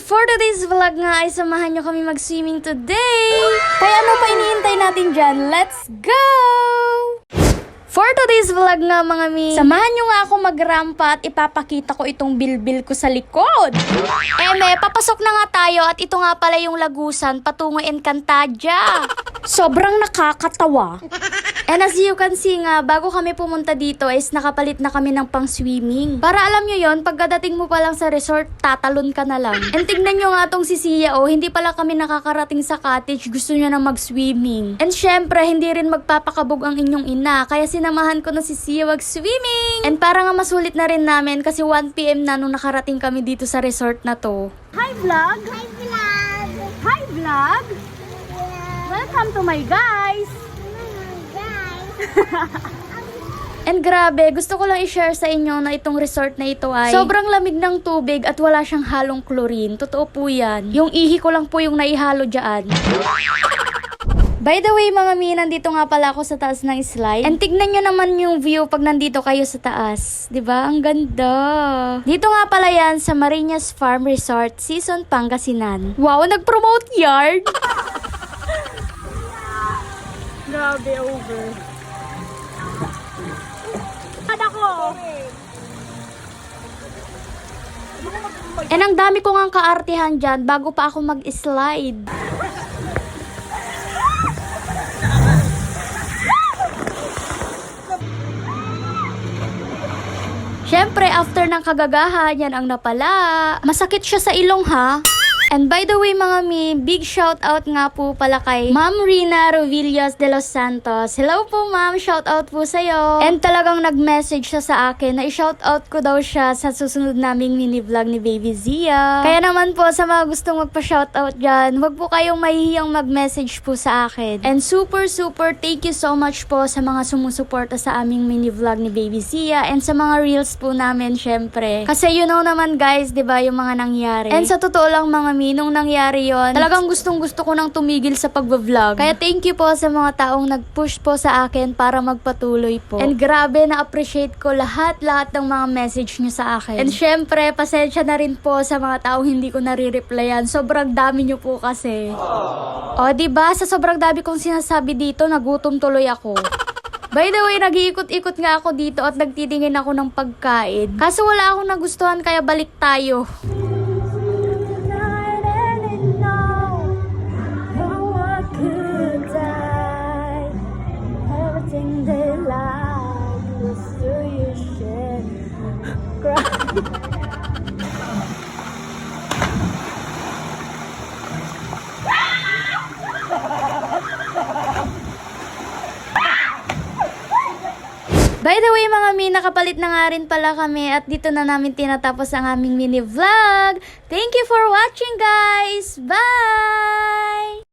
for today's vlog nga ay samahan nyo kami mag-swimming today. Kaya ano pa iniintay natin dyan? Let's go! For today's vlog nga mga mi, samahan nyo nga ako magrampa at ipapakita ko itong bilbil ko sa likod. Papasok na nga tayo at ito nga pala yung lagusan patungo Encantadia. Sobrang nakakatawa. And as you can see nga, bago kami pumunta dito is nakapalit na kami ng pang-swimming. Para alam nyo yon, pagkadating mo pa lang sa resort, tatalon ka na lang. And tignan nyo nga tong si Sia, hindi pala kami nakakarating sa cottage, gusto nyo na mag-swimming. And syempre, hindi rin magpapakabog ang inyong ina, kaya sinamahan ko na si Sia mag-swimming. And para nga masulit na rin namin kasi 1 PM na nung nakarating kami dito sa resort na to. Hi vlog! Hi, vlog! Hi vlog! Welcome to my guys! And grabe, gusto ko lang i-share sa inyo na itong resort na ito ay sobrang lamig ng tubig at wala siyang halong chlorine. Totoo po yan. Yung ihi ko lang po yung naihalo dyan. By the way mga mi, nandito nga pala ako sa taas ng slide. And tignan nyo naman yung view pag nandito kayo sa taas. 'Di ba? Ang ganda. Dito nga pala yan sa Marinas Farm Resort, Season Pangasinan. Wow, nag-promote yard! Grabe, over. Ako. And ang dami ko ngang kaartihan dyan bago pa ako mag-slide. Syempre, after ng kagagahan, yan ang napala. Masakit siya sa ilong ha. And by the way mga mi, big shout out nga po pala kay Ma'am Rina Rovillos de los Santos. Hello po ma'am, shout out po sa'yo. And talagang nag-message siya sa akin na i-shout out ko daw siya sa susunod naming mini vlog ni Baby Zia. Kaya naman po sa mga gustong magpa-shout out dyan, wag po kayong mahihiyang mag-message po sa akin. And super thank you so much po sa mga sumusuporta sa aming mini vlog ni Baby Zia and sa mga reels po namin syempre. Kasi you know naman guys, 'di ba, yung mga nangyari. And sa totoo lang mga nung nangyari yon, talagang gustong-gusto ko nang tumigil sa pagbablog. Kaya thank you po sa mga taong nag-push po sa akin para magpatuloy po. And grabe, na-appreciate ko lahat ng mga message nyo sa akin. And syempre, pasensya na rin po sa mga taong hindi ko nare-replyan. Sobrang dami nyo po kasi. O, diba? Sa sobrang dami kong sinasabi dito, nagutom tuloy ako. By the way, nag-iikot-ikot nga ako dito at nagtitingin ako ng pagkain. Kaso wala akong nagustuhan kaya balik tayo. By the way mga mi, nakapalit na nga rin pala kami at dito na namin tinatapos ang aming mini vlog. Thank you for watching guys! Bye!